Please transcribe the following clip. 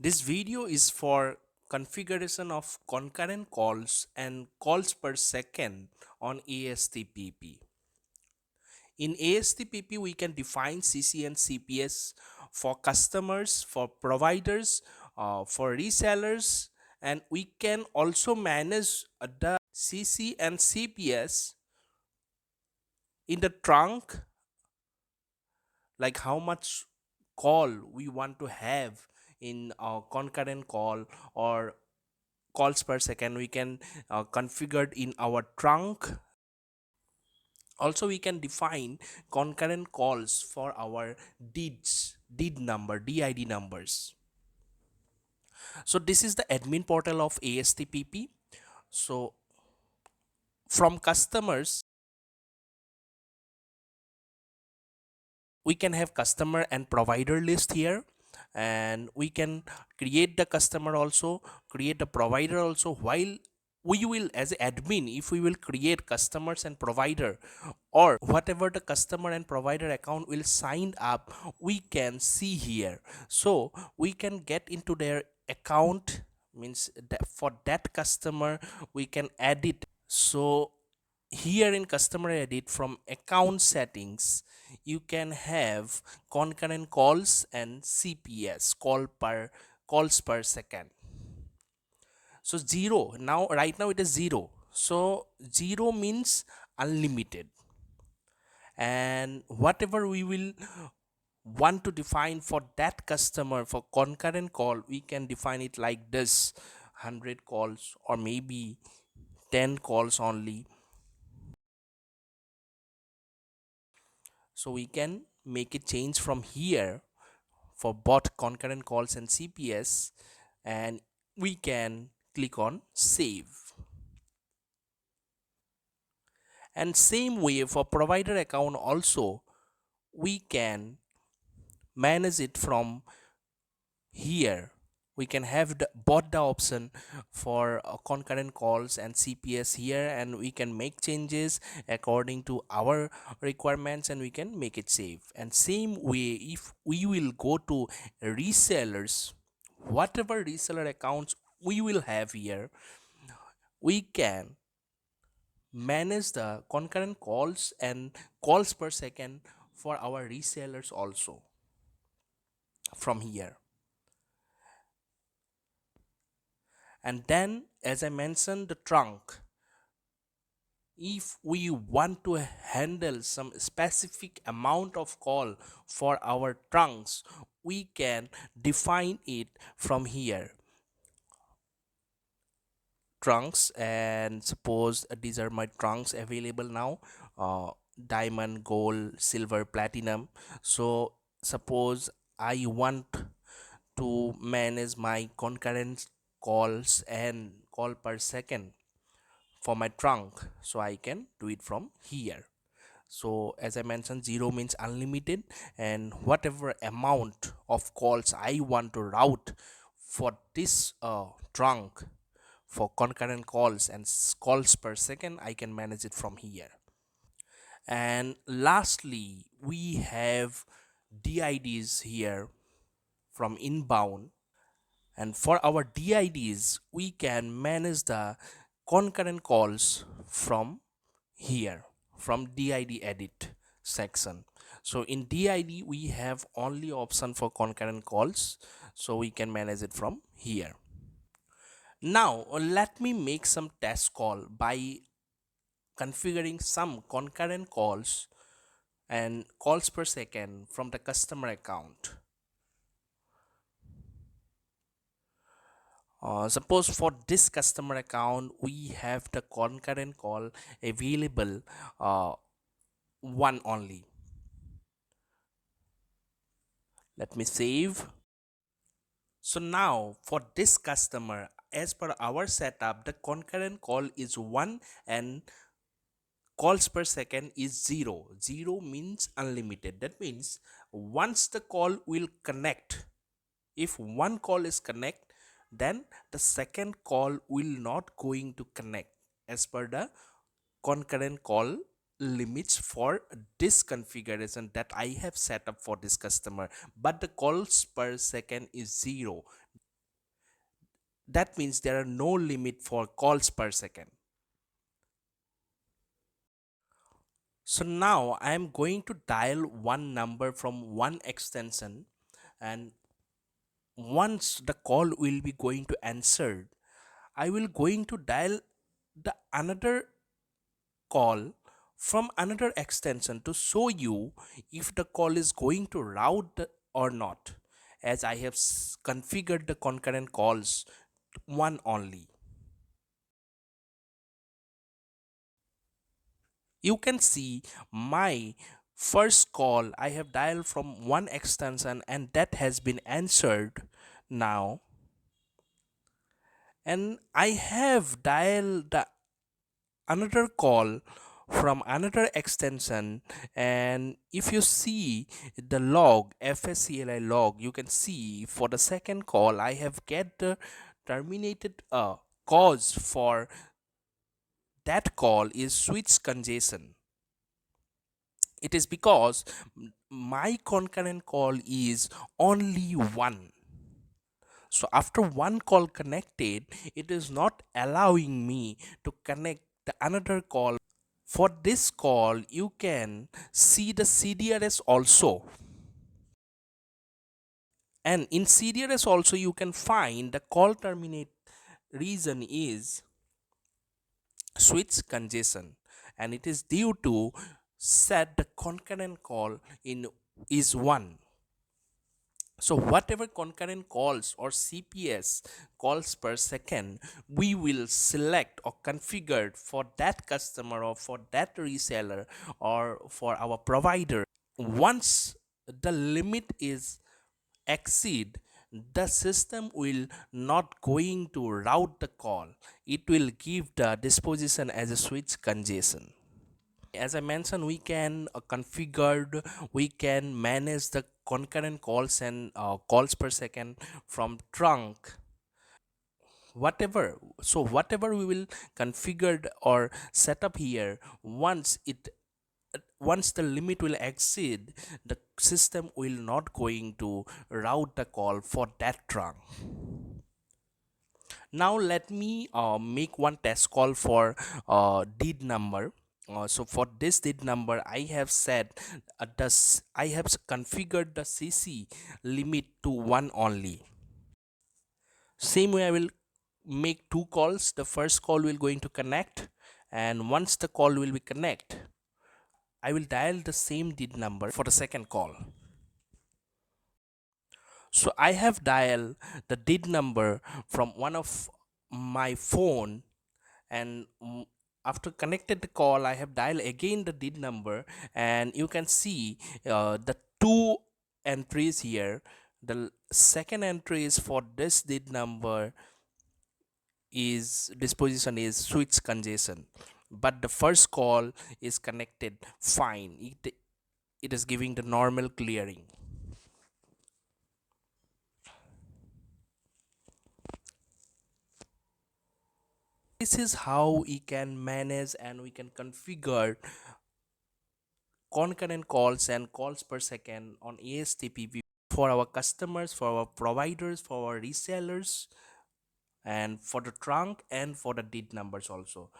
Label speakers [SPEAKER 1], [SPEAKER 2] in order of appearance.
[SPEAKER 1] This video is for configuration of concurrent calls and calls per second on ASTPP. In ASTPP, we can define CC and CPS for customers, for providers, for resellers, and we can also manage the CC and CPS in the trunk, like how much call we want to have in our concurrent call or calls per second. We can configure in our trunk. Also we can define concurrent calls for our did numbers. So this is the admin portal of ASTPP. So from customers we can have customer and provider list here, and we can create the customer also, create the provider also. While we will, as admin, if we will create customers and provider, or whatever the customer and provider account will sign up, we can see here. So we can get into their account, means that for that customer we can edit. So here in customer edit, from account settings, you can have concurrent calls and CPS, calls per second. So zero, now right now it is zero, so zero means unlimited. And whatever we will want to define for that customer for concurrent call, we can define it like this: 100 calls or maybe 10 calls only. So we can make a change from here for both concurrent calls and CPS, and we can click on save. And same way for provider account also, we can manage it from here. We can have both the option for concurrent calls and CPS here, and we can make changes according to our requirements, and we can make it save. And same way, if we will go to resellers, whatever reseller accounts we will have here, we can manage the concurrent calls and calls per second for our resellers also from here. And then, as I mentioned, the trunk, if we want to handle some specific amount of call for our trunks, we can define it from here, trunks. And suppose these are my trunks available now, diamond, gold, silver, platinum. So suppose I want to manage my concurrent calls and call per second for my trunk, so I can do it from here. So as I mentioned, zero means unlimited, and whatever amount of calls I want to route for this trunk for concurrent calls and calls per second, I can manage it from here. And lastly, we have DIDs here from inbound. And for our DIDs, we can manage the concurrent calls from here, from DID edit section. So in DID we have only option for concurrent calls, so we can manage it from here. Now let me make some test call by configuring some concurrent calls and calls per second from the customer account. Suppose for this customer account we have the concurrent call available one only. Let me save. So now for this customer, as per our setup, the concurrent call is 1 and calls per second is 0. 0 means unlimited. That means once the call will connect, if one call is connect, then the second call will not going to connect as per the concurrent call limits for this configuration that I have set up for this customer. But the calls per second is 0. That means there are no limit for calls per second. So now I am going to dial one number from one extension, and once the call will be going to answered, I will going to dial the another call from another extension to show you if the call is going to route or not, as I have configured the concurrent calls one only. You can see my first call I have dialed from one extension and that has been answered now, and I have dialed the another call from another extension, and if you see the log fscli log, you can see for the second call I have get the terminated cause for that call is switch congestion. It is because my concurrent call is only one. So after one call connected, it is not allowing me to connect the another call. For this call, you can see the CDRS also. And in CDRS also, you can find the call terminate reason is switch congestion, and it is due to set the concurrent call in is 1. So whatever concurrent calls or CPS calls per second, we will select or configure for that customer or for that reseller or for our provider. Once the limit is exceed, the system will not going to route the call. It will give the disposition as a switch congestion. As I mentioned, we can configured, we can manage the concurrent calls and calls per second from trunk, whatever. So whatever we will configured or set up here, once the limit will exceed, the system will not going to route the call for that trunk. Now let me make one test call for deed number. So for this deed number, I have set I have configured the CC limit to 1 only. Same way I will make two calls. The first call will going to connect, and once the call will be connect, I will dial the same deed number for the second call. So I have dialed the deed number from one of my phone, and after connected the call I have dialed again the deed number, and you can see the two entries here. The second entry is for this deed number is disposition is switch congestion, but the first call is connected fine. It is giving the normal clearing. This is how we can manage and we can configure concurrent calls and calls per second on ASTPP for our customers, for our providers, for our resellers, and for the trunk and for the deed numbers also.